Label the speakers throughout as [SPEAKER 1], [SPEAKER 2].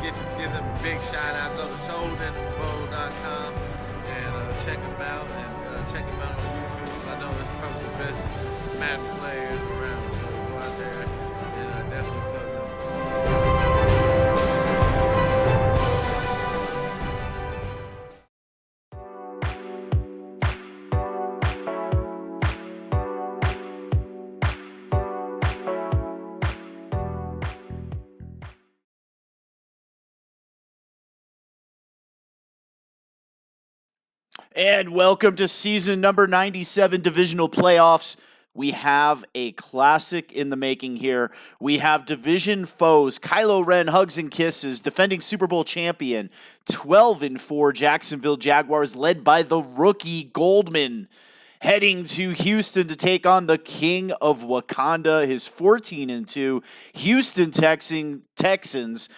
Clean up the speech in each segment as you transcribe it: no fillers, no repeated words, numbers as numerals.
[SPEAKER 1] give them a big shout out. Go to SodenBowl.com and check them out, and check them out on YouTube. I know that's probably the best Madden players around, so go out there and definitely plug them.
[SPEAKER 2] And welcome to season number 97 divisional playoffs. We have a classic in the making here. We have division foes, Kylo Ren, hugs and kisses, defending Super Bowl champion, 12-4 Jacksonville Jaguars, led by the rookie Goldman, heading to Houston to take on the King of Wakanda, his 14-2 Houston Texans,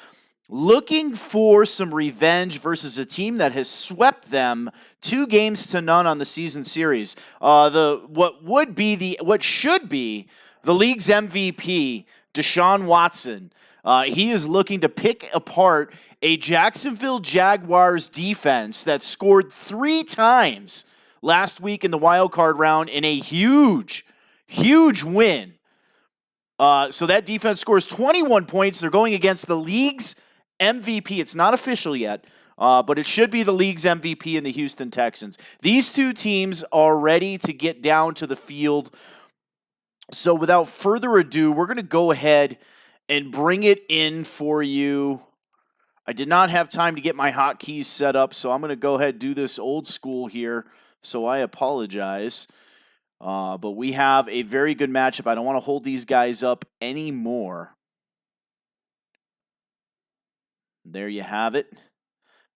[SPEAKER 2] looking for some revenge versus a team that has swept them 2-0 on the season series. What should be the league's MVP, Deshaun Watson. He is looking to pick apart a Jacksonville Jaguars defense that scored 3 times last week in the wild card round in a huge win. So that defense scores 21 points. They're going against the league's MVP. It's not official yet, but it should be the league's MVP in the Houston Texans. These two teams are ready to get down to the field. So without further ado, we're going to go ahead and bring it in for you. I did not have time to get my hotkeys set up, so I'm going to go ahead and do this old school here. So I apologize. But we have a very good matchup. I don't want to hold these guys up anymore. There you have it. Let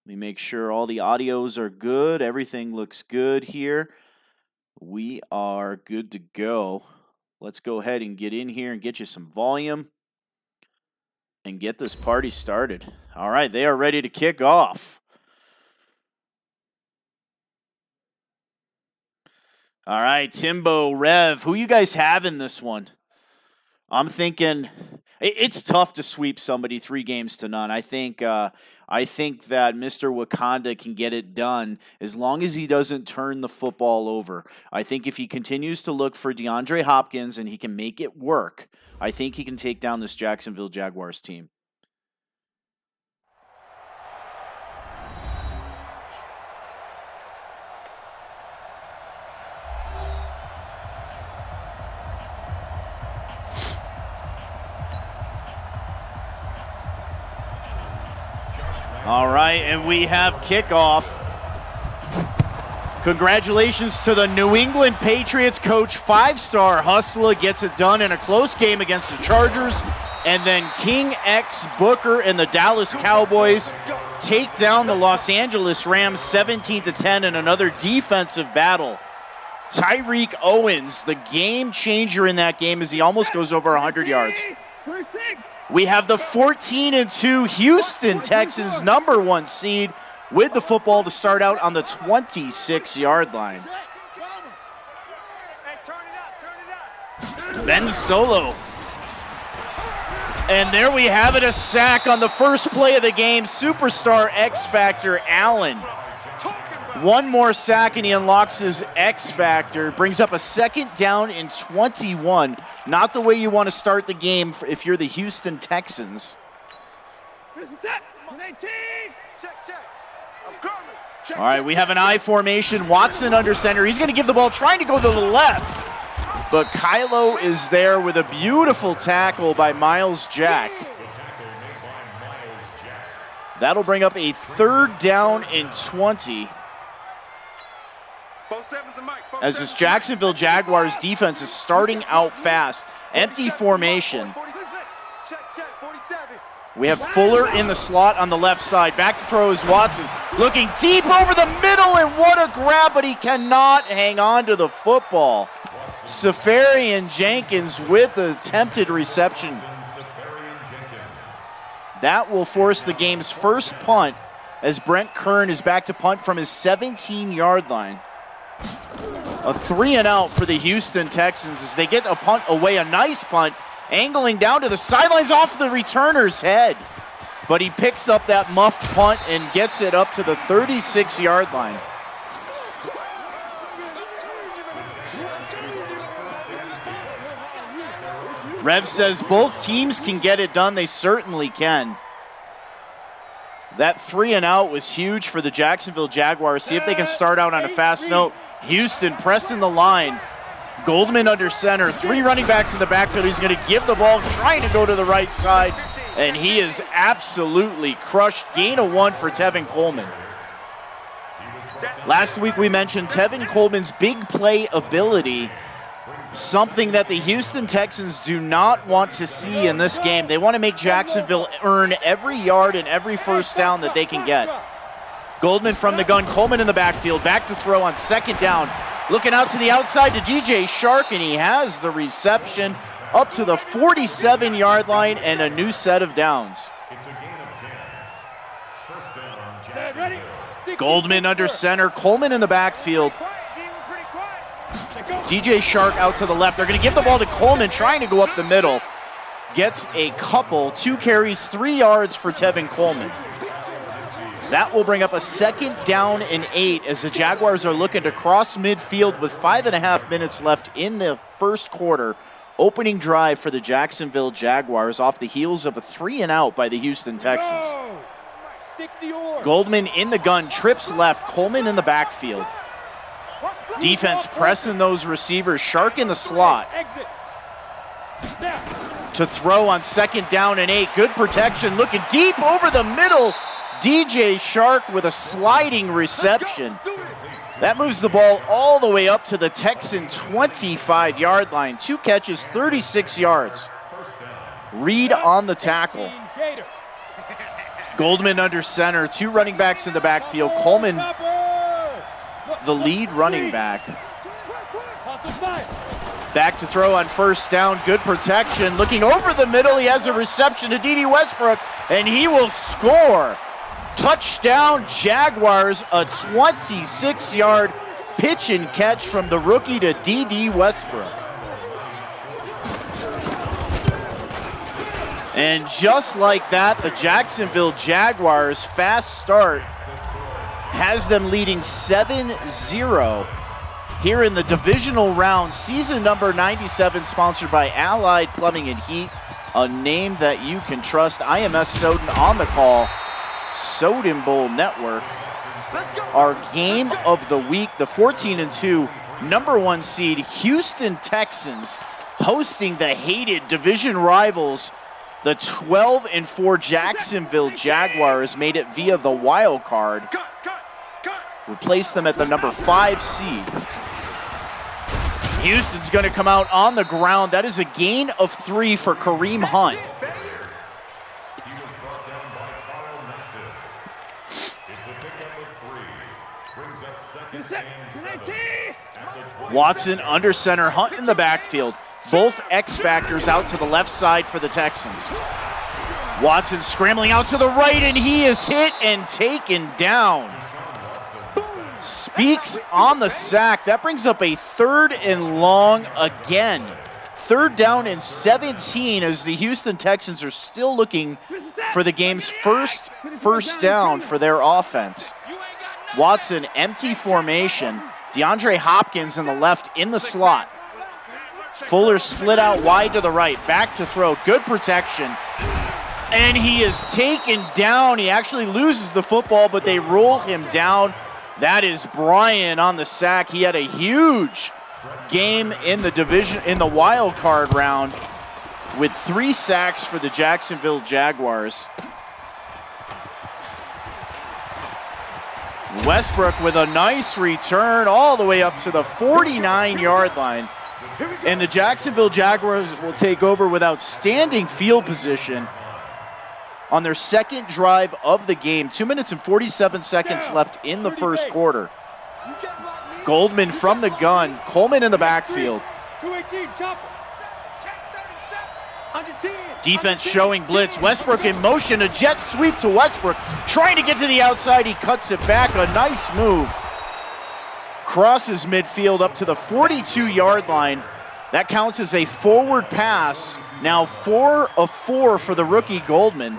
[SPEAKER 2] me make sure all the audios are good. Everything looks good here. We are good to go. Let's go ahead and get in here and get you some volume and get this party started. All right, they are ready to kick off. All right, Timbo, Rev, who you guys have in this one? I'm thinking it's tough to sweep somebody 3-0. I think that Mr. Wakanda can get it done as long as he doesn't turn the football over. I think if he continues to look for DeAndre Hopkins and he can make it work, I think he can take down this Jacksonville Jaguars team. All right, and we have kickoff. Congratulations to the New England Patriots coach. 5-star hustler gets it done in a close game against the Chargers. And then King X Booker and the Dallas Cowboys take down the Los Angeles Rams 17-10 in another defensive battle. Tyreek Owens, the game changer in that game, as he almost goes over 100 yards. We have the 14-2 Houston Texans, number 1 seed, with the football to start out on the 26-yard line. Ben Solo. And there we have it, a sack on the first play of the game. Superstar X Factor Allen. One more sack and he unlocks his X Factor. Brings up a 2nd down and 21. Not the way you want to start the game if you're the Houston Texans. All right, we have an I formation. Watson under center. He's going to give the ball, trying to go to the left. But Kylo is there with a beautiful tackle by Miles Jack. That'll bring up a 3rd down and 20. As this Jacksonville Jaguars defense is starting out fast. Empty formation. We have Fuller in the slot on the left side. Back to throw is Watson. Looking deep over the middle, and what a grab, but he cannot hang on to the football. Safarian Jenkins with the attempted reception. That will force the game's first punt as Brent Kern is back to punt from his 17-yard line. A 3-and-out for the Houston Texans as they get a punt away, a nice punt, angling down to the sidelines off the returner's head. but he picks up that muffed punt and gets it up to the 36-yard line. Rev says both teams can get it done. They certainly can. That 3-and-out was huge for the Jacksonville Jaguars. See if they can start out on a fast note. Houston pressing the line. Goldman under center. 3 running backs in the backfield. He's going to give the ball, trying to go to the right side, and he is absolutely crushed. Gain of 1 for Tevin Coleman. Last week we mentioned Tevin Coleman's big play ability, something that the Houston Texans do not want to see in this game. They want to make Jacksonville earn every yard and every first down that they can get. Goldman from the gun, Coleman in the backfield, back to throw on 2nd down. Looking out to the outside to DJ Shark, and he has the reception up to the 47-yard line and a new set of downs. Goldman under center, Coleman in the backfield. DJ Shark out to the left. They're going to give the ball to Coleman, trying to go up the middle. Gets a couple, 2 carries, 3 yards for Tevin Coleman. That will bring up a 2nd down and 8 as the Jaguars are looking to cross midfield with 5.5 minutes left in the first quarter. Opening drive for the Jacksonville Jaguars off the heels of a 3-and-out by the Houston Texans. Goldman in the gun, trips left, Coleman in the backfield. Defense pressing those receivers. Shark in the slot. To throw on 2nd down and 8. Good protection, looking deep over the middle. DJ Shark with a sliding reception. That moves the ball all the way up to the Texan 25-yard line. 2 catches, 36 yards. Reed on the tackle. Goldman under center. 2 running backs in the backfield. Coleman, the lead running back. Back to throw on 1st down. Good protection. Looking over the middle. He has a reception to D.D. Westbrook, and he will score. Touchdown Jaguars, a 26-yard pitch and catch from the rookie to D.D. Westbrook. And just like that, the Jacksonville Jaguars' fast start has them leading 7-0 here in the divisional round. Season number 97, sponsored by Allied Plumbing and Heat, a name that you can trust. IMS Soden on the call. Soden Bowl Network. Our game of the week, the 14-2 number 1 seed Houston Texans hosting the hated division rivals, the 12-4 Jacksonville Jaguars. Made it via the wild card. Replaced them at the number 5 seed. Houston's going to come out on the ground. That is a gain of 3 for Kareem Hunt. Watson under center, Hunt in the backfield. Both X factors out to the left side for the Texans. Watson scrambling out to the right, and he is hit and taken down. Speaks on the sack. That brings up a 3rd and long again. 3rd down and 17 as the Houston Texans are still looking for the game's first down for their offense. Watson, empty formation. DeAndre Hopkins in the left in the slot. Fuller split out wide to the right. Back to throw. Good protection. And he is taken down. He actually loses the football, but they roll him down. That is Brian on the sack. He had a huge game in the division, in the wild card round, with 3 sacks for the Jacksonville Jaguars. Westbrook with a nice return all the way up to the 49-yard line. And the Jacksonville Jaguars will take over with outstanding field position on their 2nd drive of the game. 2 minutes and 47 seconds left in the first quarter. Goldman from the gun, Coleman in the backfield. Defense showing blitz. Westbrook in motion, a jet sweep to Westbrook. Trying to get to the outside, he cuts it back. A nice move. Crosses midfield up to the 42-yard line. That counts as a forward pass. Now 4 of 4 for the rookie Goldman.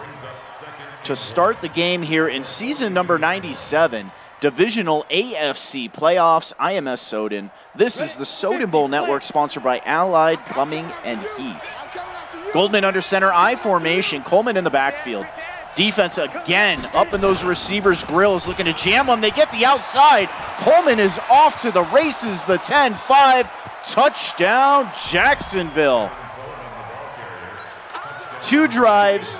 [SPEAKER 2] to start the game here in season number 97, Divisional AFC Playoffs. I am Soden. This is the Soden Bowl Network, sponsored by Allied Plumbing and Heat. Goldman under center, I formation. Coleman in the backfield. Defense again up in those receivers' grills, looking to jam them. They get the outside. Coleman is off to the races. The 10-5 touchdown, Jacksonville. 2 drives,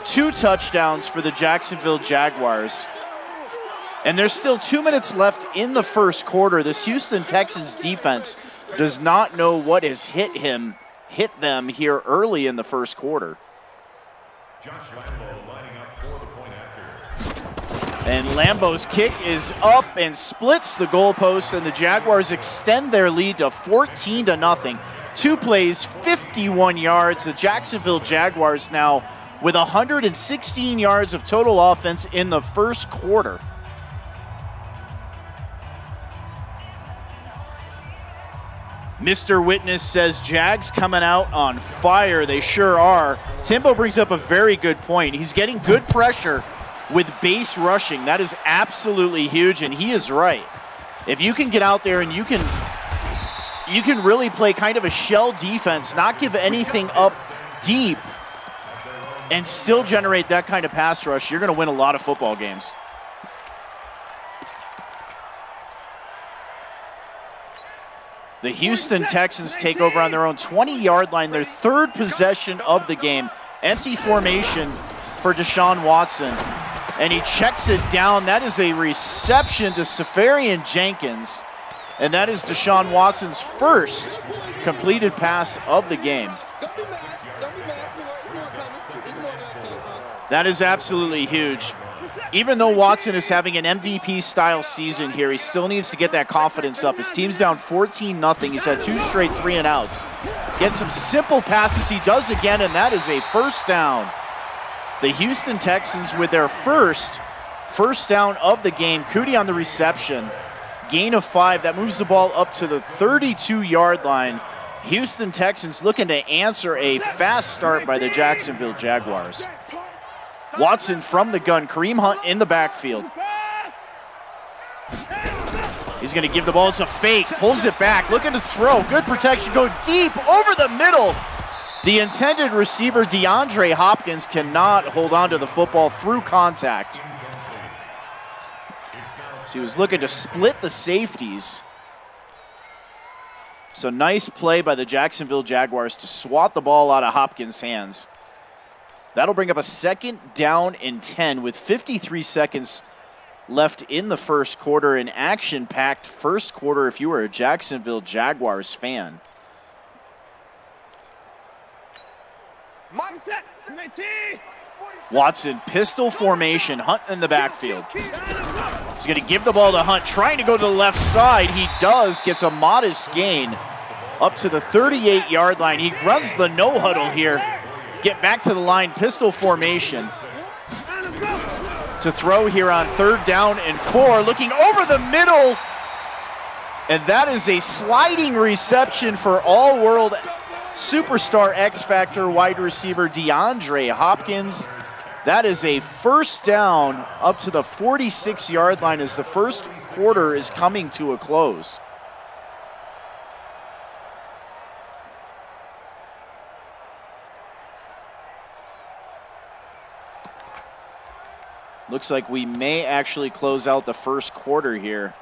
[SPEAKER 2] 2 touchdowns for the Jacksonville Jaguars. And there's still 2 minutes left in the first quarter. This Houston Texans defense does not know what has hit them here early in the first quarter. And Lambeau's kick is up and splits the goalpost, and the Jaguars extend their lead to 14-0. 2 plays, 51 yards. The Jacksonville Jaguars now with 116 yards of total offense in the first quarter. Mr. Witness says Jags coming out on fire. They sure are. Timbo brings up a very good point. He's getting good pressure with base rushing. That is absolutely huge, and he is right. If you can get out there and you can really play kind of a shell defense, not give anything up deep, and still generate that kind of pass rush, you're going to win a lot of football games. The Houston Texans take over on their own 20-yard line, their 3rd possession of the game. Empty formation for Deshaun Watson, and he checks it down. That is a reception to Safarian Jenkins, and that is Deshaun Watson's first completed pass of the game. That is absolutely huge. Even though Watson is having an MVP-style season here, he still needs to get that confidence up. His team's down 14-0. He's had 2 straight 3-and-outs. Gets some simple passes. He does again, and that is a first down. The Houston Texans with their first down of the game. Cootie on the reception. Gain of 5. That moves the ball up to the 32-yard line. Houston Texans looking to answer a fast start by the Jacksonville Jaguars. Watson from the gun. Kareem Hunt in the backfield. He's going to give the ball. It's a fake. Pulls it back. Looking to throw. Good protection. Go deep over the middle. The intended receiver, DeAndre Hopkins, cannot hold on to the football through contact. So he was looking to split the safeties. So nice play by the Jacksonville Jaguars to swat the ball out of Hopkins' hands. That'll bring up a 2nd down and 10 with 53 seconds left in the first quarter. An action-packed first quarter if you were a Jacksonville Jaguars fan. Watson, pistol formation, Hunt in the backfield. He's going to give the ball to Hunt, trying to go to the left side. He does, gets a modest gain up to the 38-yard line. He runs the no-huddle here. Get back to the line, pistol formation. To throw here on 3rd down and 4, looking over the middle. And that is a sliding reception for all-world superstar X-Factor wide receiver DeAndre Hopkins. That is a first down up to the 46-yard line as the first quarter is coming to a close. Looks like we may actually close out the first quarter here.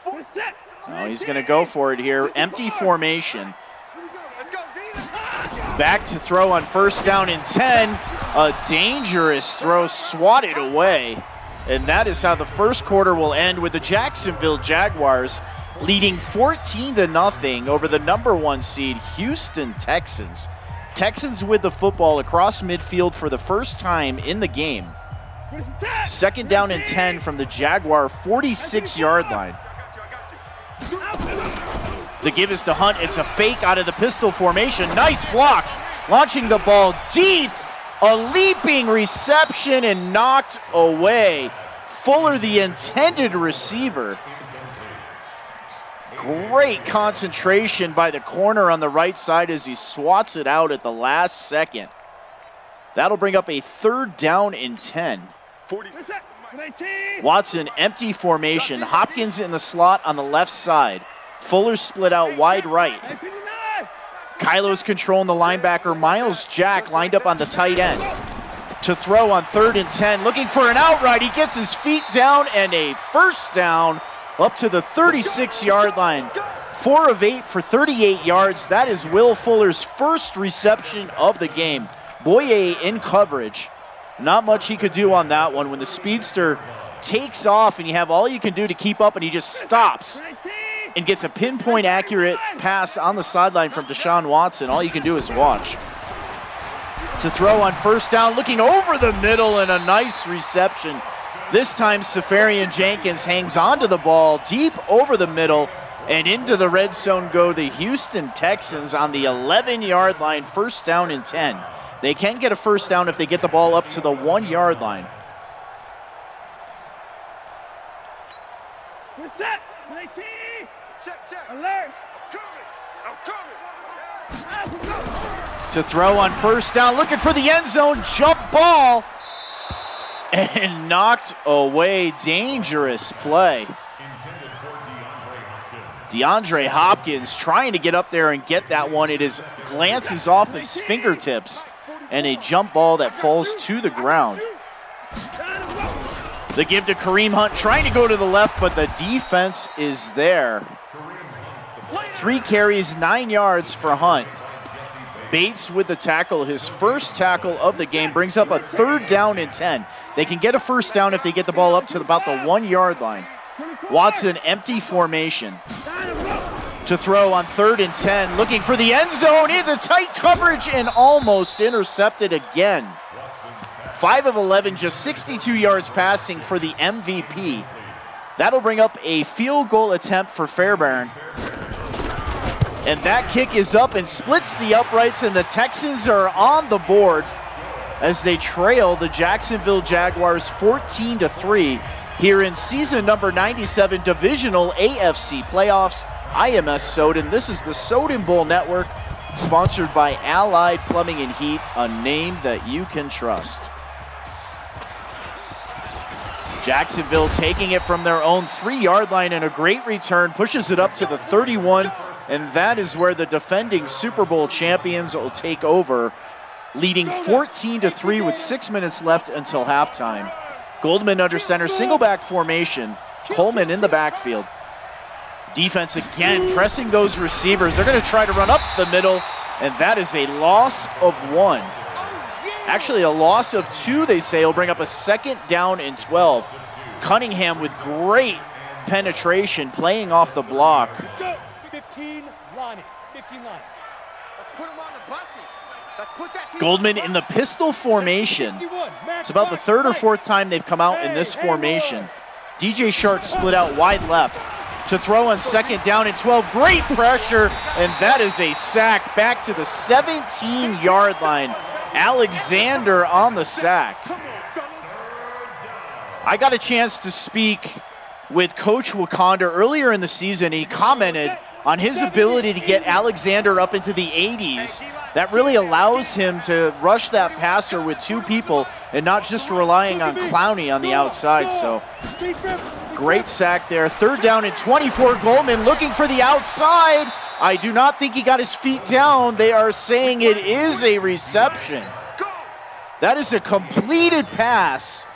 [SPEAKER 2] Oh, he's going to go for it here. Empty formation. Back to throw on 1st down and 10. A dangerous throw swatted away. And that is how the first quarter will end, with the Jacksonville Jaguars leading 14-0 over the number 1 seed Houston Texans. Texans with the football across midfield for the first time in the game. 2nd down and 10 from the Jaguar 46-yard line. The give is to Hunt. It's a fake out of the pistol formation. Nice block. Launching the ball deep. A leaping reception and knocked away. Fuller, the intended receiver. Great concentration by the corner on the right side as he swats it out at the last second. That'll bring up a 3rd down and 10. Watson, empty formation. Hopkins in the slot on the left side. Fuller split out wide right. Kylo's controlling the linebacker. Miles Jack lined up on the tight end. To throw on 3rd and 10, looking for an outright. He gets his feet down and a 1st down up to the 36-yard line. 4 of 8 for 38 yards. That is Will Fuller's 1st reception of the game. Boye in coverage. Not much he could do on that one. When the speedster takes off and you have all you can do to keep up, and he just stops and gets a pinpoint accurate pass on the sideline from Deshaun Watson, all you can do is watch. To throw on 1st down, looking over the middle, and a nice reception. This time Safarian Jenkins hangs onto the ball deep over the middle, and into the red zone go the Houston Texans on the 11-yard line, 1st down and 10. They can get a 1st down if they get the ball up to the 1-yard line.
[SPEAKER 3] We're set. Check. Alert. I'm coming.
[SPEAKER 2] To throw on 1st down, looking for the end zone, jump ball, and knocked away. Dangerous play. DeAndre Hopkins trying to get up there and get that one. It is glances off his fingertips, and a jump ball that falls to the ground. The give to Kareem Hunt, trying to go to the left, but the defense is there. 3 carries, 9 yards for Hunt. Bates with the tackle, his 1st tackle of the game, brings up a 3rd down and 10. They can get a 1st down if they get the ball up to about the 1-yard line. Watson, empty formation. To throw on 3rd and 10, looking for the end zone. It's a tight coverage and almost intercepted again. 5 of 11, just 62 yards passing for the MVP. That'll bring up a field goal attempt for Fairbairn. And that kick is up and splits the uprights, and the Texans are on the board as they trail the Jacksonville Jaguars 14-3 here in season number 97 divisional AFC playoffs. I am Soden. This is the Soden Bowl Network, sponsored by Allied Plumbing and Heat, a name that you can trust. Jacksonville taking it from their own 3-yard line, and a great return pushes it up to the 31. And that is where the defending Super Bowl champions will take over, leading 14-3 with 6 minutes left until halftime. Goldman under center, single back formation. Coleman in the backfield. Defense again pressing those receivers. They're going to try to run up the middle, and that is a loss of 1. Actually, a loss of 2, they say, will bring up a 2nd down and 12. Cunningham with great penetration, playing off the block.
[SPEAKER 3] 15 Lonnie. Let's put him on the buses. Let's put that
[SPEAKER 2] Goldman in the pistol formation. It's about the 3rd or 4th time they've come out in this formation. DJ Shark split out wide left. To throw on 2nd down and 12. Great pressure, and that is a sack back to the 17-yard line. Alexander on the sack. I got a chance to speak with Coach Wakanda earlier in the season. He commented on his ability to get Alexander up into the 80s. That really allows him to rush that passer with 2 people and not just relying on Clowney on the outside. So great sack there. 3rd down and 24. Goldman looking for the outside. I do not think he got his feet down. They are saying it is a reception. That is a completed pass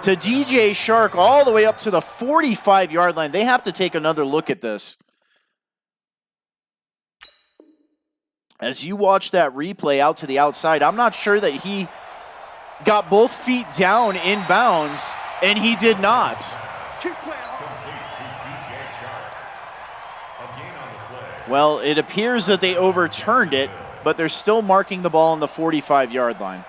[SPEAKER 2] to DJ Shark all the way up to the 45-yard line. They have to take another look at this. As you watch that replay out to the outside, I'm not sure that he got both feet down in bounds, and he did not. Well, it appears that they overturned it, but they're still marking the ball on the 45-yard line.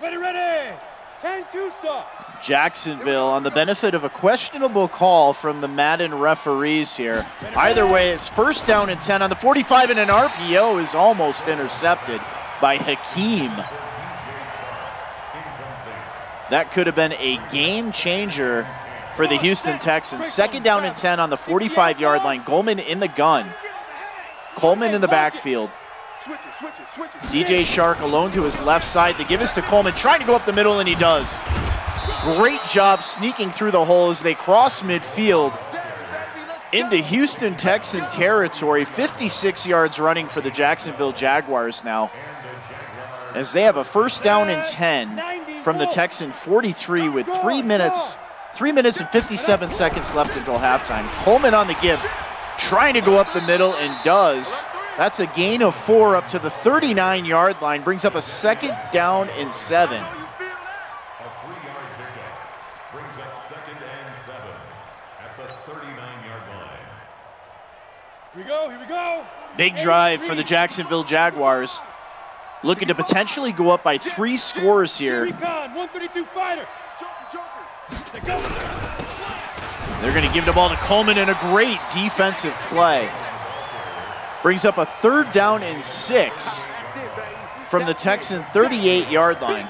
[SPEAKER 3] Ready. 10-2
[SPEAKER 2] Jacksonville on the benefit of a questionable call from the Madden referees here. Either way, it's 1st down and 10 on the 45, and an RPO is almost intercepted by Hakeem. That could have been a game changer for the Houston Texans. 2nd down and 10 on the 45-yard line. Goldman in the gun. Coleman in the backfield. DJ Shark alone to his left side. They give us to Coleman, trying to go up the middle, and he does. Great job sneaking through the hole as they cross midfield into Houston Texan territory. 56 yards running for the Jacksonville Jaguars now, as they have a 1st down and 10 from the Texan 43 with 3 minutes and 57 seconds left until halftime. Coleman on the give, trying to go up the middle, and does. That's a gain of 4 up to the 39-yard line, brings up a 2nd down and 7.
[SPEAKER 4] A 3-yard pickup brings up 2nd and 7 at the 39-yard line.
[SPEAKER 3] Here we go.
[SPEAKER 2] Big drive for the Jacksonville Jaguars, looking to potentially go up by 3 scores here.
[SPEAKER 3] 132 fighter.
[SPEAKER 2] They're going to give the ball to Coleman in a great defensive play. Brings up a 3rd down and 6 from the Texan 38-yard line.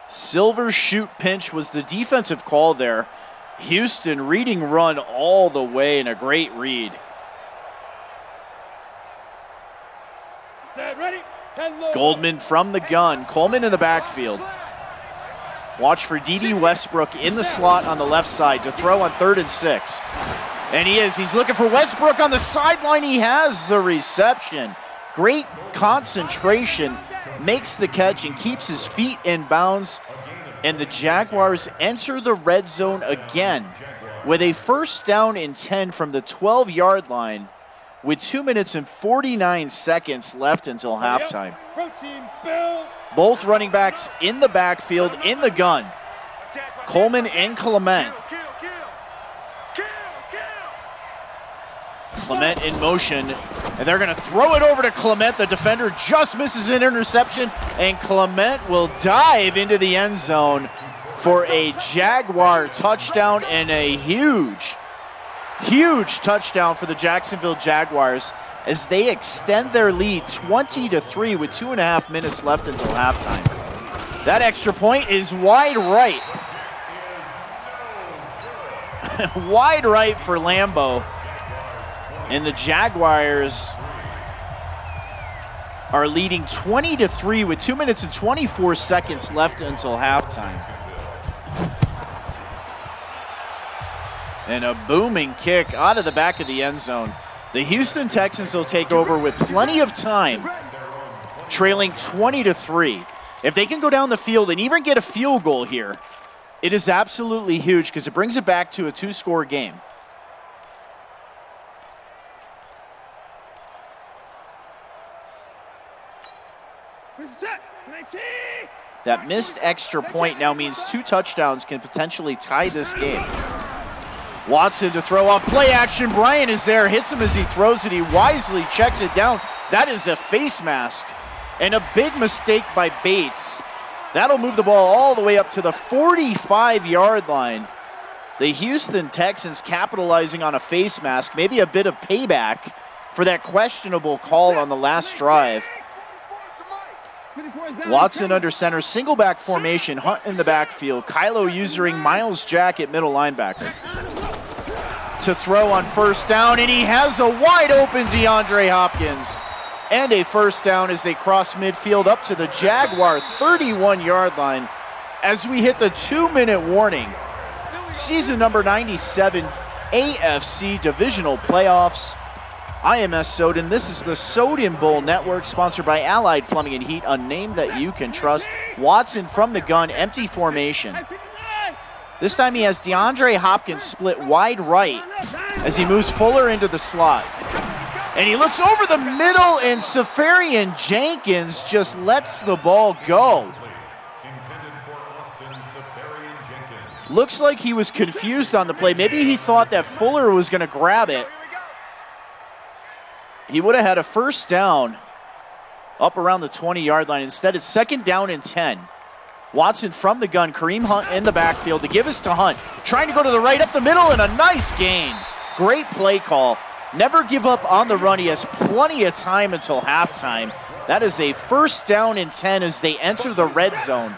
[SPEAKER 2] Silver shoot pinch was the defensive call there. Houston reading run all the way, and a great read.
[SPEAKER 3] Set, ready.
[SPEAKER 2] Goldman from the gun. Coleman in the backfield. Watch for D.D. Westbrook in the slot on the left side to throw on 3rd and 6. And he is. He's looking for Westbrook on the sideline. He has the reception. Great concentration. Makes the catch and keeps his feet in bounds. And the Jaguars enter the red zone again with a 1st down and 10 from the 12-yard line with 2 minutes and 49 seconds left until halftime. Both running backs in the backfield, in the gun. Coleman and Clement. Clement in motion, and they're going to throw it over to Clement. The defender just misses an interception, and Clement will dive into the end zone for a Jaguar touchdown, and a huge touchdown for the Jacksonville Jaguars as they extend their lead 20-3 with 2.5 minutes left until halftime. That extra point is wide right. Wide right for Lambeau. And the Jaguars are leading 20-3 with 2 minutes and 24 seconds left until halftime. And a booming kick out of the back of the end zone. The Houston Texans will take over with plenty of time, trailing 20-3. If they can go down the field and even get a field goal here, it is absolutely huge because it brings it back to a 2-score game. That missed extra point now means 2 touchdowns can potentially tie this game. Watson to throw off play action. Bryant is there, hits him as he throws it. He wisely checks it down. That is a face mask and a big mistake by Bates. That'll move the ball all the way up to the 45-yard line. The Houston Texans capitalizing on a face mask, maybe a bit of payback for that questionable call on the last drive. Watson under center, single back formation, Hunt in the backfield. Kylo using Miles Jack at middle linebacker to throw on 1st down, and he has a wide open DeAndre Hopkins. And a 1st down as they cross midfield up to the Jaguar 31-yard line as we hit the 2-minute warning. Season number 97 AFC Divisional Playoffs. I am Soden. This is the Soden Bowl Network, sponsored by Allied Plumbing and Heat, a name that you can trust. Watson from the gun, empty formation. This time he has DeAndre Hopkins split wide right as he moves Fuller into the slot. And he looks over the middle, and Safarian Jenkins just lets the ball go. Looks like he was confused on the play. Maybe he thought that Fuller was going to grab it. He would have had a 1st down up around the 20-yard line. Instead, it's 2nd down and 10. Watson from the gun, Kareem Hunt in the backfield to give us to Hunt. Trying to go to the right up the middle, and a nice gain. Great play call. Never give up on the run. He has plenty of time until halftime. That is a first down and 10 as they enter the red zone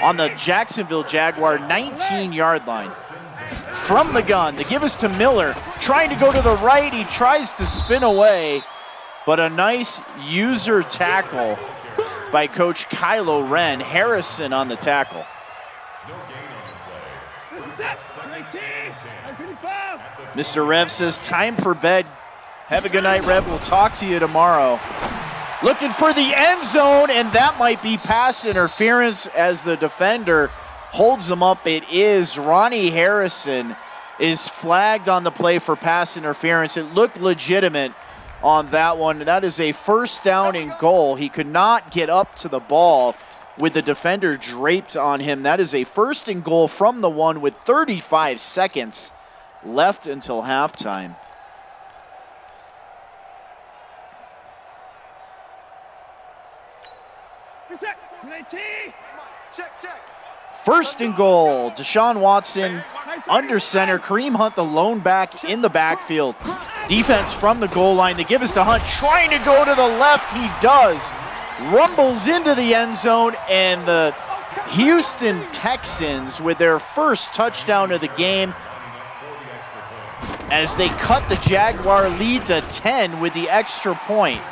[SPEAKER 2] on the Jacksonville Jaguar 19-yard line. From the gun, the give is to Miller, trying to go to the right. He tries to spin away, but a nice user tackle by Coach Kylo Wren. Harrison on the tackle. Mr. Rev says, time for bed. Have a good night, Rev. We'll talk to you tomorrow. Looking for the end zone, and that might be pass interference as the defender holds him up. It is Ronnie Harrison is flagged on the play for pass interference. It looked legitimate on that one. That is a first down and goal. He could not get up to the ball with the defender draped on him. That is a first and goal from the one with 35 seconds left until halftime. First and goal, Deshaun Watson under center. Kareem Hunt, the lone back in the backfield. Defense from the goal line. The give is to Hunt, trying to go to the left. He does. Rumbles into the end zone, and the Houston Texans with their first touchdown of the game as they cut the Jaguar lead to 10 with the extra point.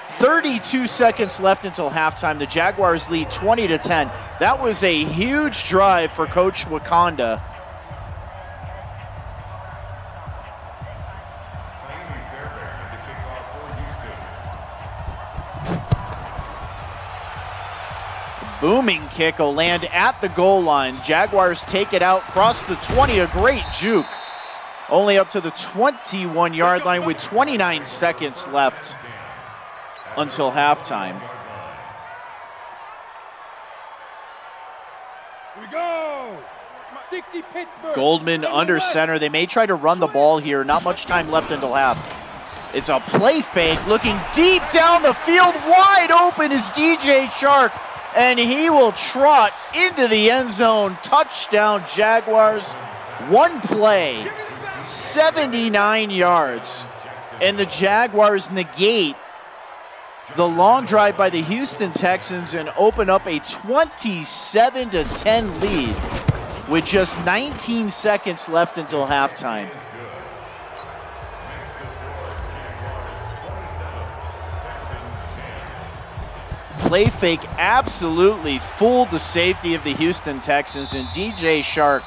[SPEAKER 2] 32 seconds left until halftime. The Jaguars lead 20-10. That was a huge drive for Coach Wakanda. Booming kick will land at the goal line. Jaguars take it out, cross the 20, a great juke. Only up to the 21-yard line with 29 seconds left until halftime.
[SPEAKER 3] Here we go. 60 Pittsburgh.
[SPEAKER 2] Goldman under center. They may try to run the ball here. Not much time left until half. It's a play fake, looking deep down the field. Wide open is DJ Chark, and he will trot into the end zone. Touchdown, Jaguars. One play, 79 yards. And the Jaguars negate the long drive by the Houston Texans and open up a 27-10 lead with just 19 seconds left until halftime. Play fake absolutely fooled the safety of the Houston Texans, and DJ Chark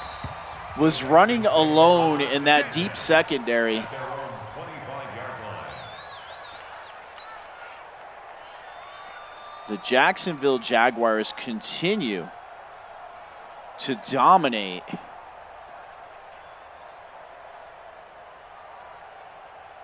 [SPEAKER 2] was running alone in that deep secondary. The Jacksonville Jaguars continue to dominate.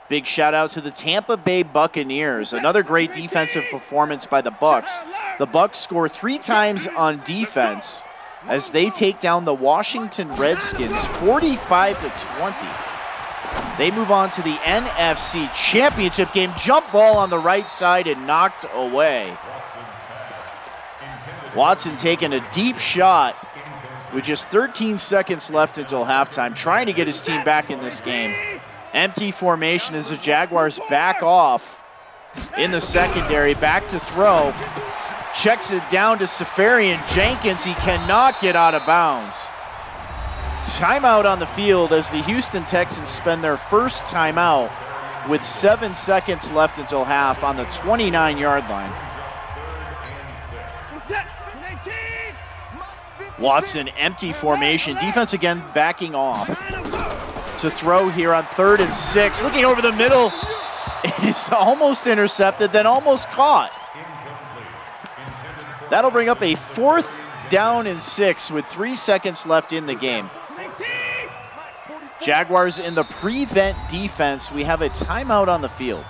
[SPEAKER 2] Big shout out to the Tampa Bay Buccaneers. Another great defensive performance by the Bucs. The Bucs score 3 times on defense as they take down the Washington Redskins 45-20. They move on to the NFC Championship game. Jump ball on the right side and knocked away. Watson taking a deep shot with just 13 seconds left until halftime, trying to get his team back in this game. Empty formation as the Jaguars back off in the secondary. Back to throw. Checks it down to Safarian Jenkins. He cannot get out of bounds. Timeout on the field as the Houston Texans spend their first timeout with 7 seconds left until half on the 29-yard line. Watson, empty formation. Defense again backing off. To throw here on 3rd and 6. Looking over the middle. It's almost intercepted, then almost caught. That'll bring up a 4th down and 6 with 3 seconds left in the game. Jaguars in the prevent defense. We have a timeout on the field.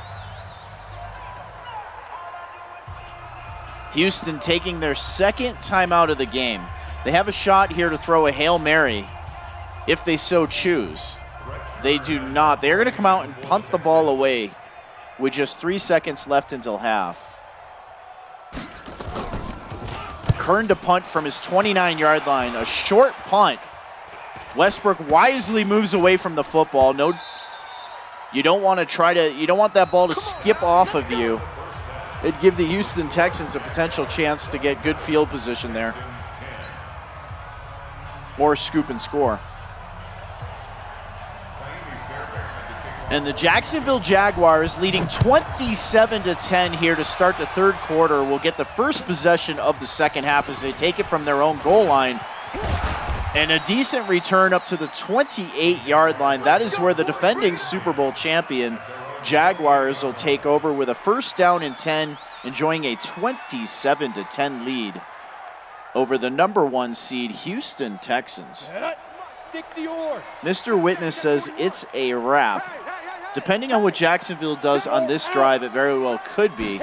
[SPEAKER 2] Houston taking their 2nd timeout of the game. They have a shot here to throw a Hail Mary if they so choose. They do not. They're going to come out and punt the ball away with just 3 seconds left until half. Kern to punt from his 29-yard line. A short punt. Westbrook wisely moves away from the football. No, you don't want that ball to skip off of you It'd give the Houston Texans a potential chance to get good field position there. Or scoop and score. And the Jacksonville Jaguars leading 27-10 here to start the third quarter will get the first possession of the second half as they take it from their own goal line. And a decent return up to the 28-yard line. That is where the defending Super Bowl champion Jaguars will take over with a first down and 10, enjoying a 27-10 lead over the number 1 seed Houston Texans. Mr. Witness says it's a wrap. Depending on what Jacksonville does on this drive, it very well could be.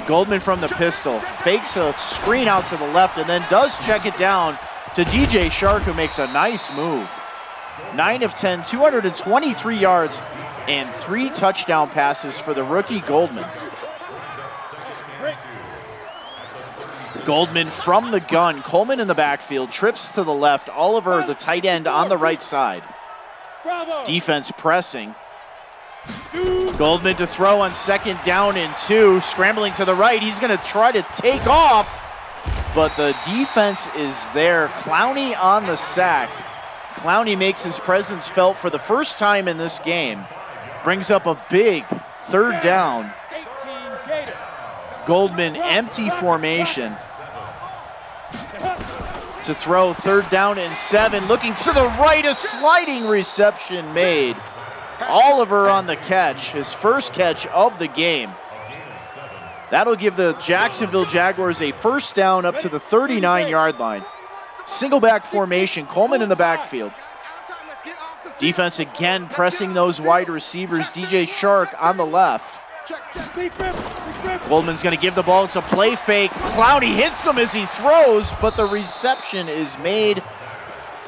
[SPEAKER 2] Goldman from the pistol, fakes a screen out to the left and then does check it down to DJ Chark, who makes a nice move. 9 of 10, 223 yards and 3 touchdown passes for the rookie Goldman. Goldman from the gun, Coleman in the backfield, trips to the left, Oliver, the tight end, on the right side. Defense pressing. Goldman to throw on second down and 2, scrambling to the right. He's going to try to take off, but the defense is there. Clowney on the sack. Clowney makes his presence felt for the first time in this game. Brings up a big third down. Goldman, empty formation. To throw, third down and 7. Looking to the right, a sliding reception made. Oliver on the catch, his first catch of the game. That'll give the Jacksonville Jaguars a first down up to the 39-yard line. Single back formation, Coleman in the backfield. Defense again pressing those wide receivers. DJ Chark on the left. Goldman's going to give the ball. It's a play fake. Clowney hits him as he throws, but the reception is made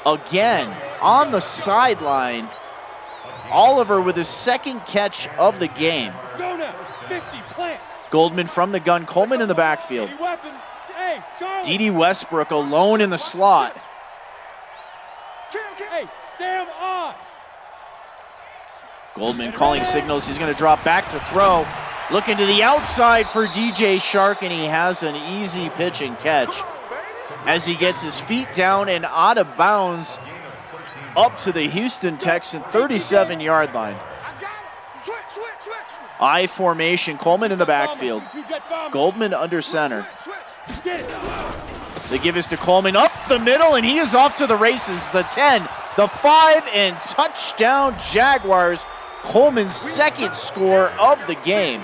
[SPEAKER 2] again on the sideline. Oliver with his second catch of the game. Goldman from the gun, Coleman in the backfield. D.D. Westbrook alone in the slot. Goldman calling signals. He's going to drop back to throw. Looking to the outside for DJ Chark, and he has an easy pitch and catch as he gets his feet down and out of bounds up to the Houston Texans 37-yard line. I formation, Coleman in the backfield. Goldman under center. The give is to Coleman up the middle, and he is off to the races. The 10, the 5, and touchdown Jaguars. Coleman's second score of the game.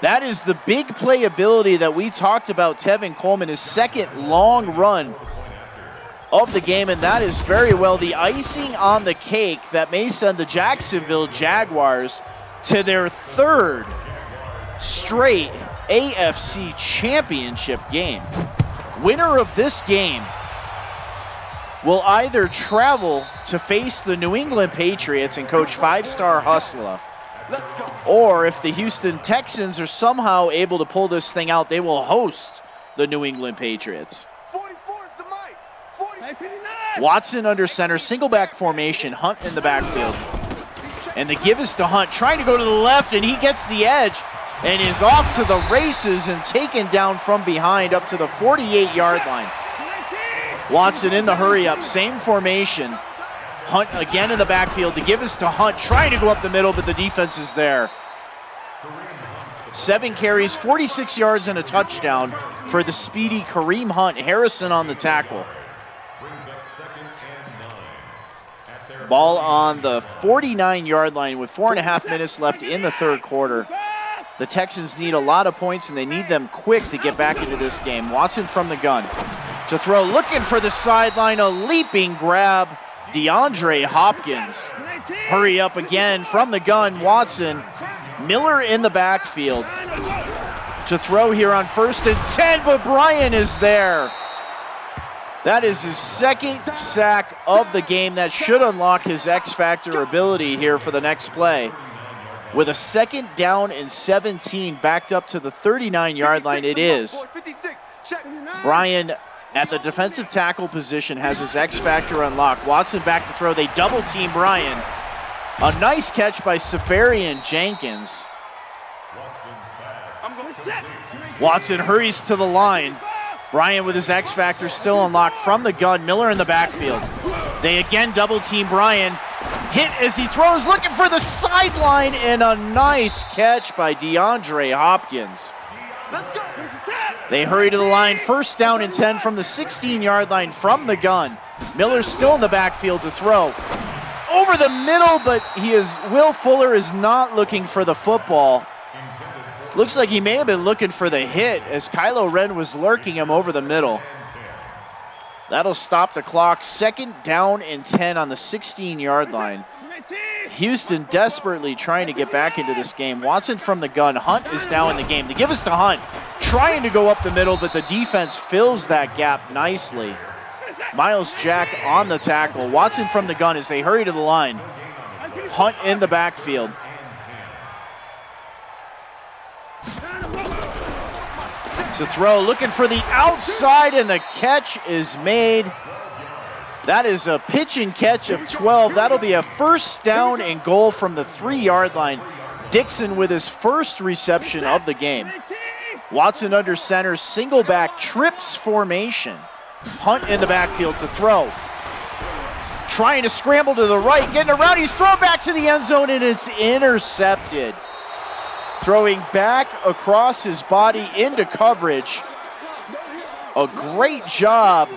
[SPEAKER 2] That is the big playability that we talked about. Tevin Coleman, his second long run of the game, and that is very well the icing on the cake that may send the Jacksonville Jaguars to their third straight AFC Championship game. Winner of this game will either travel to face the New England Patriots and coach five-star Hustler, or if the Houston Texans are somehow able to pull this thing out, they will host the New England Patriots. Watson under center, single back formation, Hunt in the backfield. And the give is to Hunt, trying to go to the left, and he gets the edge and is off to the races and taken down from behind up to the 48-yard line. Watson in the hurry up, same formation. Hunt again in the backfield. The give is to Hunt, trying to go up the middle, but the defense is there. 7 carries, 46 yards, and a touchdown for the speedy Kareem Hunt. Harrison on the tackle. Ball on the 49-yard line with 4.5 minutes left in the third quarter. The Texans need a lot of points, and they need them quick to get back into this game. Watson from the gun. To throw, looking for the sideline, a leaping grab. DeAndre Hopkins. Hurry up again from the gun, Watson. Miller in the backfield. To throw here on 1st and 10, but Bryan is there. That is his second sack of the game. That should unlock his X-Factor ability here for the next play. With a 2nd down and 17 backed up to the 39-yard line, it is. Bryan at the defensive tackle position has his X-Factor unlocked. Watson back to throw. They double-team Bryan. A nice catch by Safarian Jenkins. Watson hurries to the line. Bryant with his X Factor still unlocked from the gun. Miller in the backfield. They again double team Bryant. Hit as he throws, looking for the sideline, and a nice catch by DeAndre Hopkins. They hurry to the line. First down and 10 from the 16-yard line from the gun. Miller's still in the backfield to throw. Over the middle, but Will Fuller is not looking for the football. Looks like he may have been looking for the hit as Kylo Ren was lurking him over the middle. That'll stop the clock. Second down and 10 on the 16-yard line. Houston desperately trying to get back into this game. Watson from the gun. Hunt is now in the game. They give us to Hunt. Trying to go up the middle, but the defense fills that gap nicely. Miles Jack on the tackle. Watson from the gun as they hurry to the line. Hunt in the backfield. To throw, looking for the outside, and the catch is made. That is a pitch and catch of 12. That'll be a first down and goal from the 3-yard line. Dixon with his first reception of the game. Watson under center, single back, trips formation. Hunt in the backfield to throw. Trying to scramble to the right, getting around. He's thrown back to the end zone, and it's intercepted. Throwing back across his body into coverage. A great job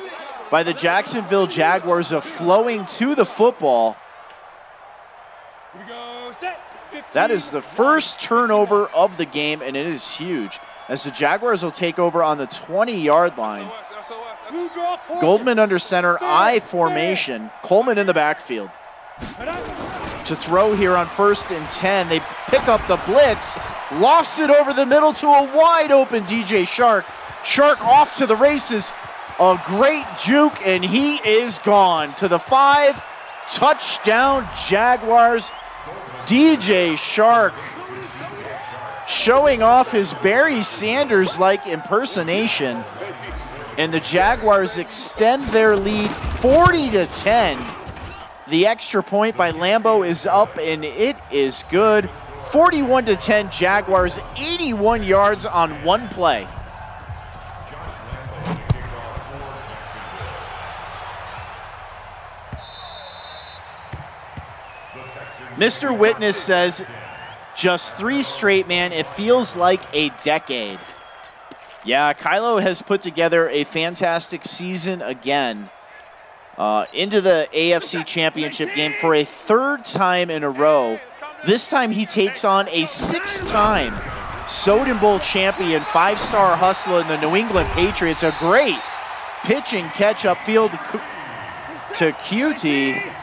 [SPEAKER 2] by the Jacksonville Jaguars of flowing to the football. That is the first turnover of the game, and it is huge, as the Jaguars will take over on the 20-yard line. Goldman under center, I formation. Coleman in the backfield. To throw here on 1st and 10. They pick up the blitz. Lofts it over the middle to a wide open DJ Shark. Shark off to the races. A great juke, and he is gone. To the 5. Touchdown Jaguars. DJ Shark showing off his Barry Sanders-like impersonation. And the Jaguars extend their lead 40-10. The extra point by Lambeau is up, and it is good. 41-10 Jaguars, 81 yards on one play. Mr. Witness says, just 3 straight, man. It feels like a decade. Yeah, Kylo has put together a fantastic season again. Into the AFC Championship game for a 3rd time in a row. This time he takes on a 6th-time Soden Bowl champion, 5-star hustler in the New England Patriots. A great pitch and catch upfield to QT.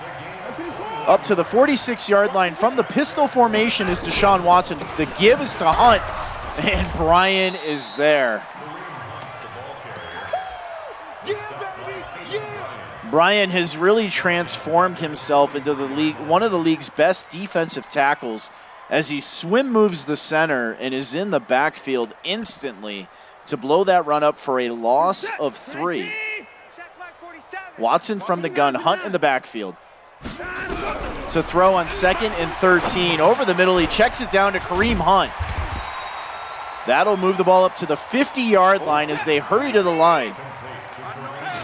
[SPEAKER 2] Up to the 46-yard line from the pistol formation is Deshaun Watson. The give is to Hunt, and Brian is there. Brian has really transformed himself into the league, one of the league's best defensive tackles, as he swim moves the center and is in the backfield instantly to blow that run up for a loss of 3. Watson from the gun, Hunt in the backfield. To throw on 2nd and 13. Over the middle, he checks it down to Kareem Hunt. That'll move the ball up to the 50-yard line as they hurry to the line.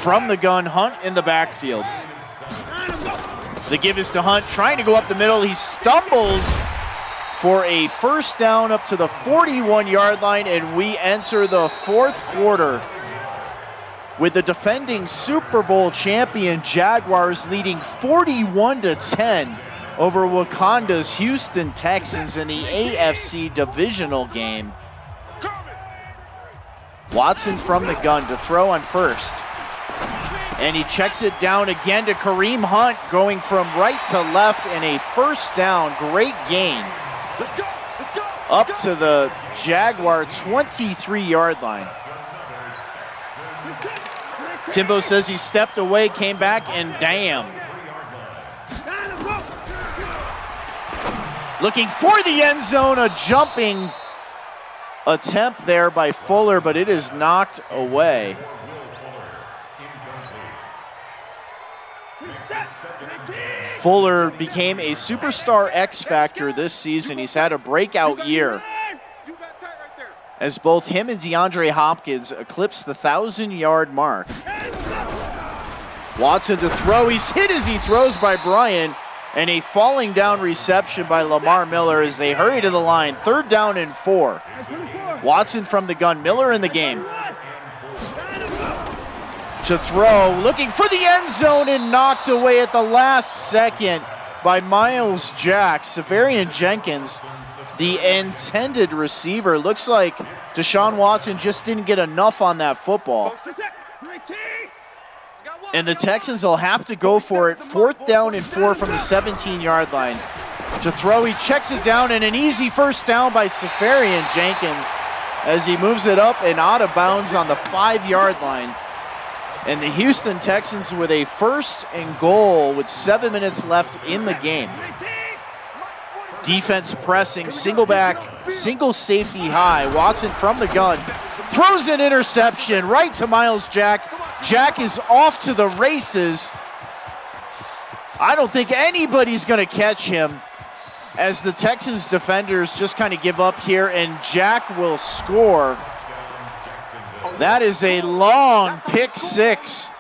[SPEAKER 2] From the gun, Hunt in the backfield. The give is to Hunt, trying to go up the middle. He stumbles for a first down up to the 41-yard line, and we enter the 4th quarter with the defending Super Bowl champion Jaguars leading 41-10 over Wakanda's Houston Texans in the AFC divisional game. Watson from the gun to throw on 1st. And he checks it down again to Kareem Hunt, going from right to left, and a first down. Great gain. Up to the Jaguar 23-yard line. Timbo says he stepped away, came back, and damn. Looking for the end zone, a jumping attempt there by Fuller, but it is knocked away. Fuller became a superstar X Factor this season. He's had a breakout year as both him and DeAndre Hopkins eclipsed the 1,000-yard mark. Watson to throw. He's hit as he throws by Bryant, and a falling down reception by Lamar Miller as they hurry to the line. 3rd down and 4. Watson from the gun. Miller in the game. To throw, looking for the end zone and knocked away at the last second by Myles Jack. Severian Jenkins, the intended receiver. Looks like Deshaun Watson just didn't get enough on that football. And the Texans will have to go for it. 4th down and 4 from the 17-yard line. To throw, he checks it down, and an easy first down by Severian Jenkins as he moves it up and out of bounds on the 5-yard line. And the Houston Texans with a 1st and goal with 7 minutes left in the game. Defense pressing, single back, single safety high. Watson from the gun, throws an interception right to Myles Jack. Jack is off to the races. I don't think anybody's going to catch him as the Texans defenders just kind of give up here, and Jack will score. That is a long pick 6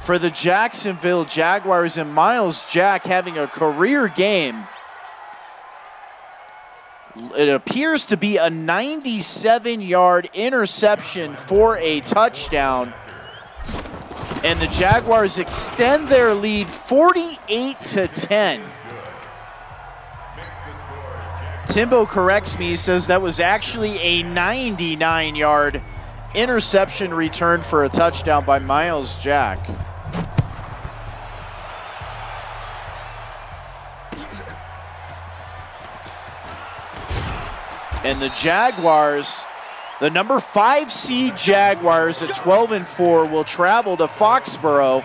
[SPEAKER 2] for the Jacksonville Jaguars, and Myles Jack having a career game. It appears to be a 97-yard interception for a touchdown. And the Jaguars extend their lead 48-10. Timbo corrects me, says that was actually a 99-yard interception return for a touchdown by Myles Jack. And the Jaguars, the number 5 seed Jaguars at 12-4, will travel to Foxborough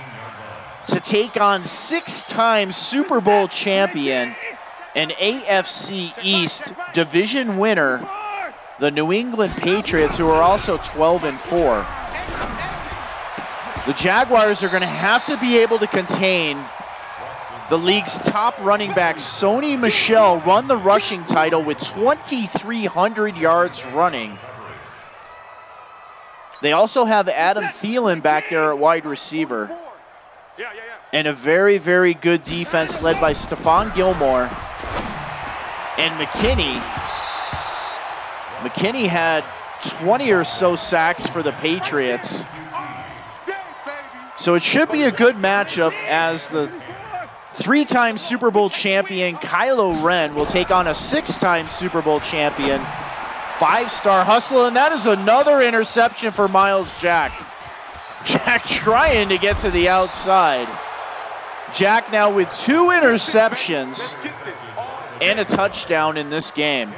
[SPEAKER 2] to take on 6-time Super Bowl champion and AFC East division winner, the New England Patriots, who are also 12-4. The Jaguars are going to have to be able to contain the league's top running back, Sony Michel, won the rushing title with 2,300 yards running. They also have Adam Thielen back there at wide receiver. And a very, very good defense led by Stephon Gilmore and McKinney. McKinney had 20 or so sacks for the Patriots. So it should be a good matchup as the 3-time Super Bowl champion Kylo Ren will take on a 6-time Super Bowl champion, 5-star hustler, and that is another interception for Myles Jack. Jack trying to get to the outside. Jack now with 2 interceptions and a touchdown in this game.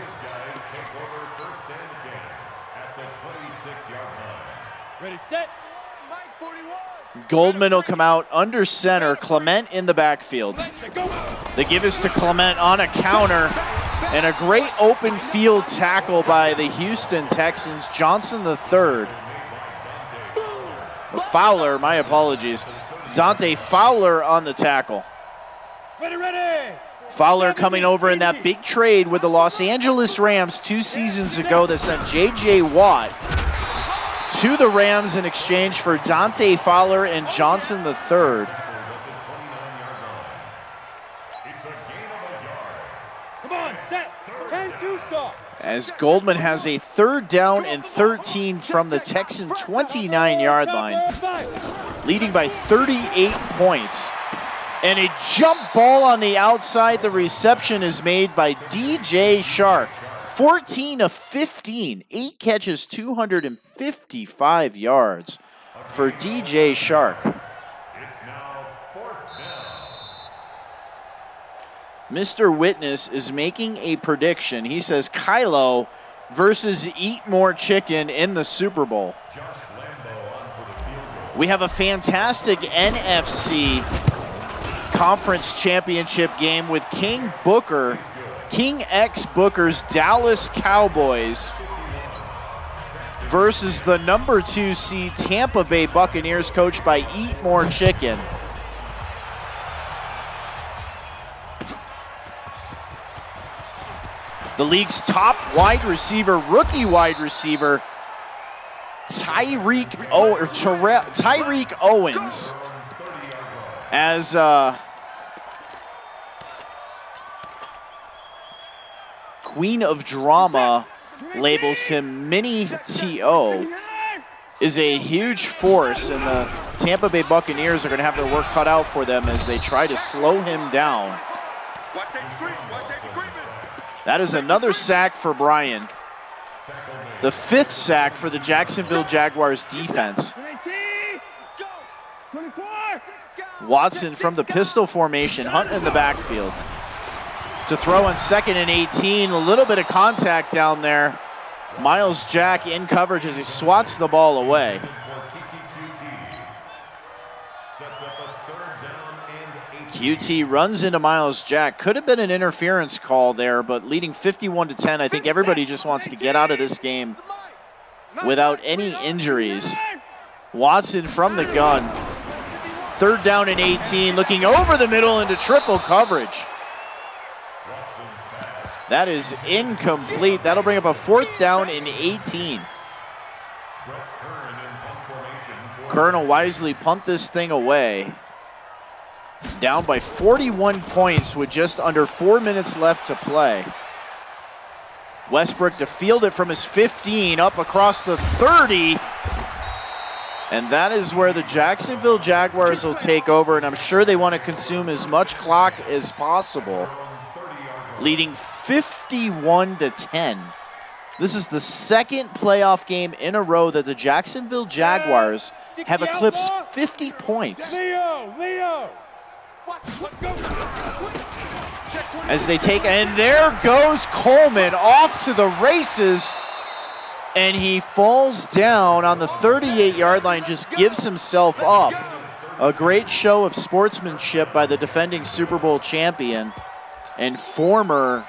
[SPEAKER 3] Ready, set.
[SPEAKER 2] Goldman will come out under center. Clement in the backfield. The give is to Clement on a counter. And a great open field tackle by the Houston Texans. Johnson III. Fowler, my apologies. Dante Fowler on the tackle.
[SPEAKER 3] Ready.
[SPEAKER 2] Fowler coming over in that big trade with the Los Angeles Rams 2 seasons ago that sent J.J. Watt to the Rams in exchange for Dante Fowler and Johnson III.
[SPEAKER 3] Come on, set. 10-2 stop.
[SPEAKER 2] As Goldman has a 3rd down and 13 from the Texan 29-yard line, leading by 38 points. And a jump ball on the outside. The reception is made by DJ Shark. 14 of 15, 8 catches, 255 yards for DJ Shark.
[SPEAKER 4] It's now 4th down.
[SPEAKER 2] Mr. Witness is making a prediction. He says Kylo versus Eat More Chicken in the Super Bowl. We have a fantastic NFC Conference Championship game with King X Booker's Dallas Cowboys versus the number 2 seed Tampa Bay Buccaneers, coached by Eat More Chicken. the league's top wide receiver, rookie wide receiver, Tyreek Owens, as Queen of Drama labels him Mini T.O., is a huge force, and the Tampa Bay Buccaneers are going to have their work cut out for them as they try to slow him down. That is another sack for Brian. The 5th sack for the Jacksonville Jaguars defense. Watson from the pistol formation, Hunt in the backfield. To throw on 2nd and 18, a little bit of contact down there. Miles Jack in coverage as he swats the ball away. QT runs into Miles Jack. Could have been an interference call there, but leading 51-10, I think everybody just wants to get out of this game without any injuries. Watson from the gun. 3rd down and 18, looking over the middle into triple coverage. That is incomplete. That'll bring up a 4th down and 18. Kern will wisely punt this thing away. Down by 41 points with just under 4 minutes left to play. Westbrook to field it from his 15 up across the 30. And that is where the Jacksonville Jaguars will take over, and I'm sure they want to consume as much clock as possible. Leading 51-10. This is the 2nd playoff game in a row that the Jacksonville Jaguars have eclipsed 50 points. As they take, and there goes Coleman off to the races, and he falls down on the 38-yard line, just gives himself up. A great show of sportsmanship by the defending Super Bowl champion and former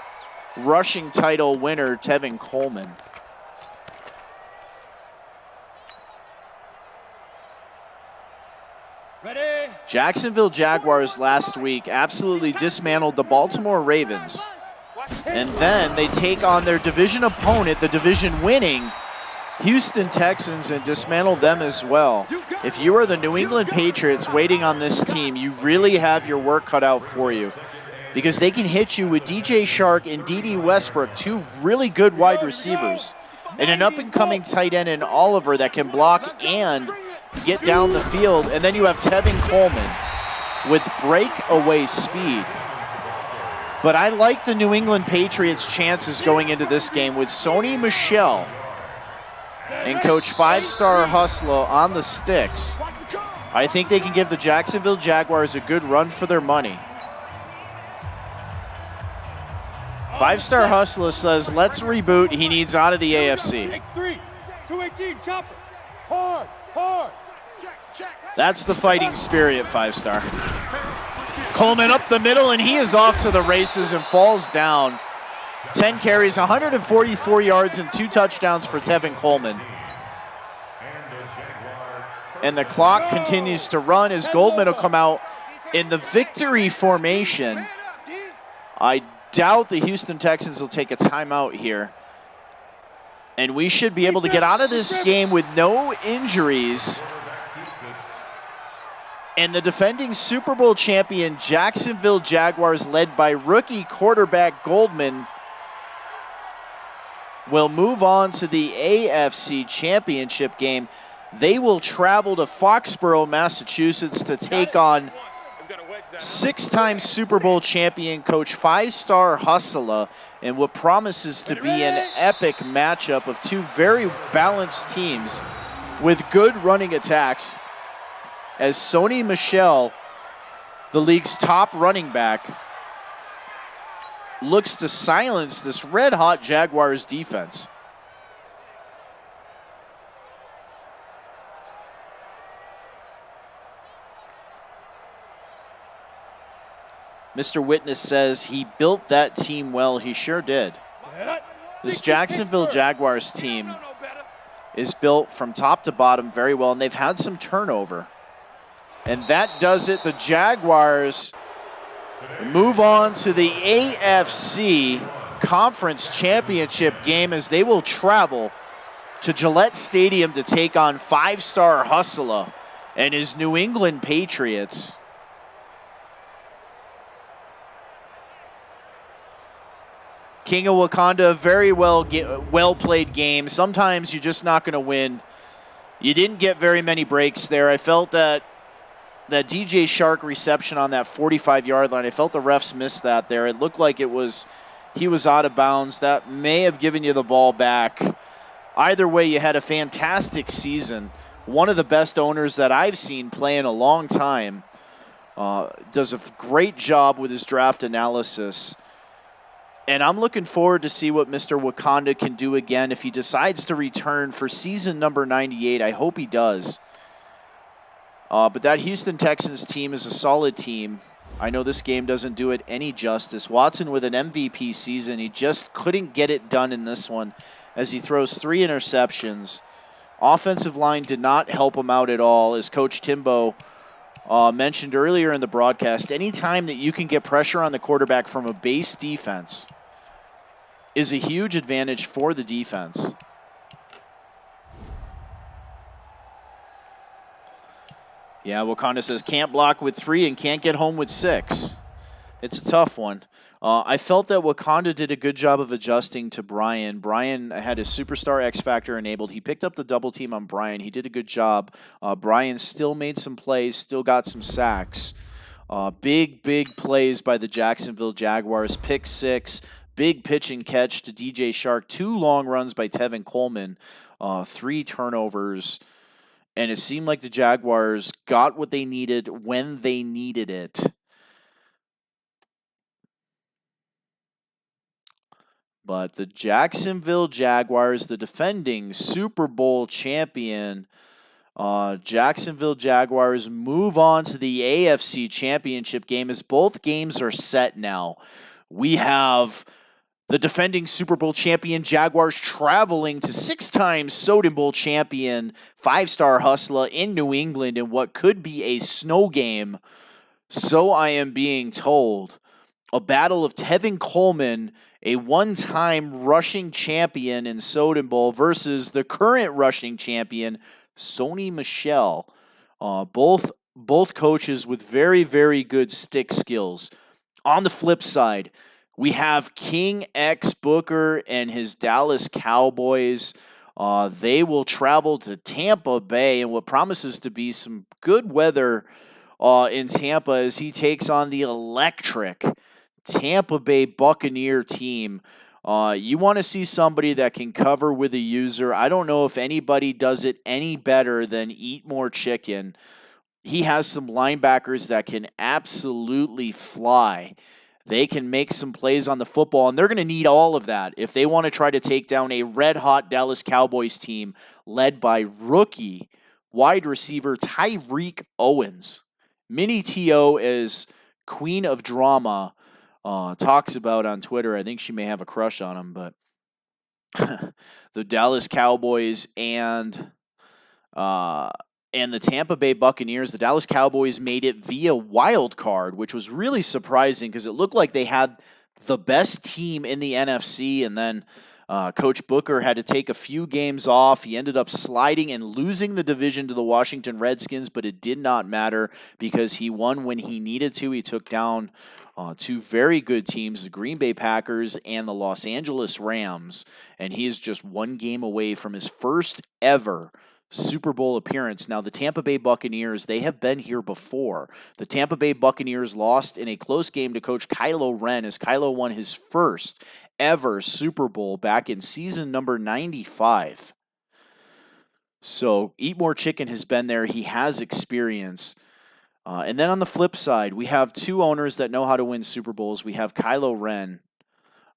[SPEAKER 2] rushing title winner, Tevin Coleman.
[SPEAKER 3] Ready?
[SPEAKER 2] Jacksonville Jaguars last week absolutely dismantled the Baltimore Ravens. And then they take on their division opponent, the division-winning Houston Texans, and dismantle them as well. If you are the New England Patriots waiting on this team, you really have your work cut out for you, because they can hit you with DJ Shark and D.D. Westbrook, 2 really good wide receivers, and an up-and-coming tight end in Oliver that can block and get down the field. And then you have Tevin Coleman with breakaway speed. But I like the New England Patriots' chances going into this game with Sony Michel and Coach 5-Star Hustler on the sticks. I think they can give the Jacksonville Jaguars a good run for their money. 5-Star Hustler says, let's reboot. He needs out of the AFC.
[SPEAKER 3] X3, 218, chopper. Hard, hard.
[SPEAKER 2] That's the fighting spirit, 5-Star. Coleman up the middle, and he is off to the races and falls down. 10 carries, 144 yards, and 2 touchdowns for Tevin Coleman. And the clock continues to run as Goldman will come out in the victory formation. I doubt the Houston Texans will take a timeout here. And we should be able to get out of this game with no injuries. And the defending Super Bowl champion Jacksonville Jaguars, led by rookie quarterback Goldman, will move on to the AFC Championship game. They will travel to Foxborough, Massachusetts to take on 6-time Super Bowl champion Coach 5-Star Hustler in what promises to be an epic matchup of 2 very balanced teams with good running attacks, as Sony Michel, the league's top running back, looks to silence this red-hot Jaguars defense. Mr. Witness says he built that team well. He sure did. This Jacksonville Jaguars team is built from top to bottom very well, and they've had some turnover. And that does it. The Jaguars move on to the AFC conference championship game as they will travel to Gillette Stadium to take on five-star Hustler and his New England Patriots. King of Wakanda, very well played game. Sometimes you're just not going to win. You didn't get very many breaks there. I felt that DJ Shark reception on that 45-yard line, I felt the refs missed that there. It looked like he was out of bounds. That may have given you the ball back. Either way, you had a fantastic season. One of the best owners that I've seen play in a long time. Does a great job with his draft analysis. And I'm looking forward to see what Mr. Wakanda can do again if he decides to return for season number 98. I hope he does. But that Houston Texans team is a solid team. I know this game doesn't do it any justice. Watson with an MVP season. He just couldn't get it done in this one as he throws 3 interceptions. Offensive line did not help him out at all. As Coach Timbo mentioned earlier in the broadcast, anytime that you can get pressure on the quarterback from a base defense is a huge advantage for the defense. Yeah, Wakanda says can't block with 3 and can't get home with 6. It's a tough one. I felt that Wakanda did a good job of adjusting to Brian. Brian had his superstar X Factor enabled. He picked up the double team on Brian. He did a good job. Brian still made some plays, still got some sacks. Big plays by the Jacksonville Jaguars. Pick 6, big pitch and catch to DJ Shark. 2 long runs by Tevin Coleman. 3 turnovers. And it seemed like the Jaguars got what they needed when they needed it. But the Jacksonville Jaguars, the defending Super Bowl champion, Jacksonville Jaguars move on to the AFC Championship game as both games are set now. We have the defending Super Bowl champion Jaguars traveling to 6-time Soden Bowl champion 5-star Hustler in New England in what could be a snow game. So I am being told. A battle of Tevin Coleman, a one-time rushing champion in Soden Bowl, versus the current rushing champion, Sony Michel. Both coaches with very, very good stick skills. On the flip side, we have King X Booker and his Dallas Cowboys. They will travel to Tampa Bay in what promises to be some good weather in Tampa as he takes on the electric Tampa Bay Buccaneer team. You want to see somebody that can cover with a user. I don't know if anybody does it any better than Eat More Chicken. He has some linebackers that can absolutely fly. They can make some plays on the football, and they're going to need all of that if they want to try to take down a red-hot Dallas Cowboys team led by rookie wide receiver Tyreek Owens. Mini T.O. is queen of drama. Talks about on Twitter. I think she may have a crush on him, but the Dallas Cowboys and the Tampa Bay Buccaneers, the Dallas Cowboys made it via wild card, which was really surprising because it looked like they had the best team in the NFC, and then Coach Booker had to take a few games off. He ended up sliding and losing the division to the Washington Redskins, but it did not matter because he won when he needed to. He took down 2 very good teams, the Green Bay Packers and the Los Angeles Rams, and he is just 1 game away from his first ever Super Bowl appearance. Now, the Tampa Bay Buccaneers, they have been here before. The Tampa Bay Buccaneers lost in a close game to Coach Kylo Ren as Kylo won his first ever Super Bowl back in season number 95. So, Eat More Chicken has been there. He has experience. And then on the flip side, we have 2 owners that know how to win Super Bowls. We have Kylo Ren.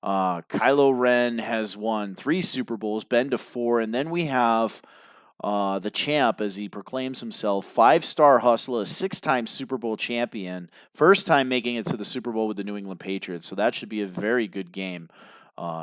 [SPEAKER 2] Kylo Ren has won 3 Super Bowls, been to 4. And then we have the champ, as he proclaims himself, 5-star Hustler, a 6-time Super Bowl champion, first time making it to the Super Bowl with the New England Patriots. So that should be a very good game.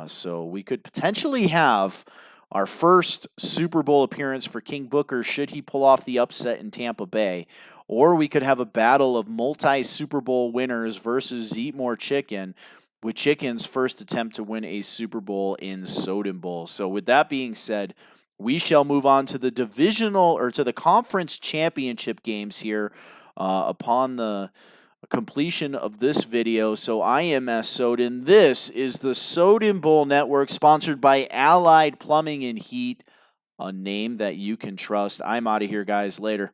[SPEAKER 2] So we could potentially have our first Super Bowl appearance for King Booker should he pull off the upset in Tampa Bay. Or we could have a battle of multi-Super Bowl winners versus Eat More Chicken. with Chicken's first attempt to win a Super Bowl in Soden Bowl. So with that being said, we shall move on to the to the conference championship games here upon the completion of this video. So I am Soden. This is the Soden Bowl Network, sponsored by Allied Plumbing and Heat, a name that you can trust. I'm out of here, guys. Later.